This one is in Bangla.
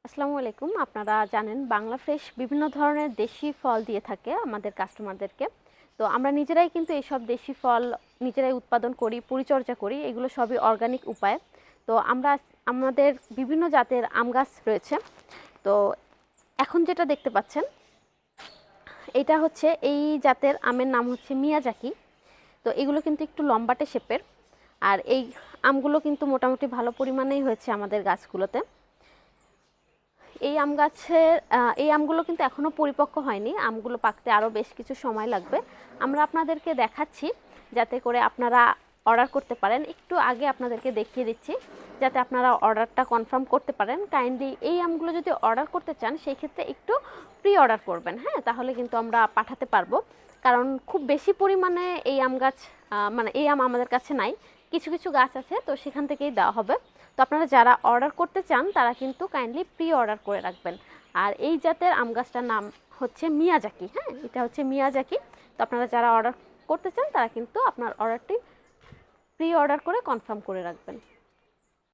আসসালামু আলাইকুম। আপনারা জানেন বাংলা ফ্রেশ বিভিন্ন ধরনের দেশি ফল দিয়ে থাকে আমাদের কাস্টমারদেরকে। তো আমরা নিজেরাই কিন্তু এইসব দেশি ফল নিজেরাই উৎপাদন করি, পরিচর্যা করি। এগুলো সবই অর্গানিক উপায়ে। তো আমাদের বিভিন্ন জাতের আম গাছ রয়েছে। তো এখন যেটা দেখতে পাচ্ছেন, এটা হচ্ছে এই জাতের আমের নাম হচ্ছে মিয়াজাকি। তো এগুলো কিন্তু একটু লম্বাটে শেপের। আর এই আমগুলো কিন্তু মোটামুটি ভালো পরিমাণেই হয়েছে আমাদের গাছগুলোতে। এই আমগুলো কিন্তু এখনও পরিপক্ক হয়নি, আমগুলো পাকতে আরও বেশ কিছু সময় লাগবে। আমরা আপনাদেরকে দেখাচ্ছি যাতে করে আপনারা অর্ডার করতে পারেন। একটু আগে আপনাদেরকে দেখিয়ে দিচ্ছি যাতে আপনারা অর্ডারটা কনফার্ম করতে পারেন। কাইন্ডলি এই আমগুলো যদি অর্ডার করতে চান সেই ক্ষেত্রে একটু প্রি অর্ডার করবেন, হ্যাঁ, তাহলে কিন্তু আমরা পাঠাতে পারবো। কারণ খুব বেশি পরিমাণে এই আম গাছ মানে এই আম আমাদের কাছে নাই, কিছু কিছু গাছ আছে, তো সেখান থেকেই দেওয়া হবে। তো আপনারা যারা অর্ডার করতে চান তারা কিন্তু কাইন্ডলি প্রি অর্ডার করে রাখবেন। আর এই জাতের আম গাছটার নাম হচ্ছে মিয়াজাকি, হ্যাঁ, এটা হচ্ছে মিয়াজাকি। তো আপনারা যারা অর্ডার করতে চান তারা কিন্তু আপনার অর্ডারটি প্রি অর্ডার করে কনফার্ম করে রাখবেন।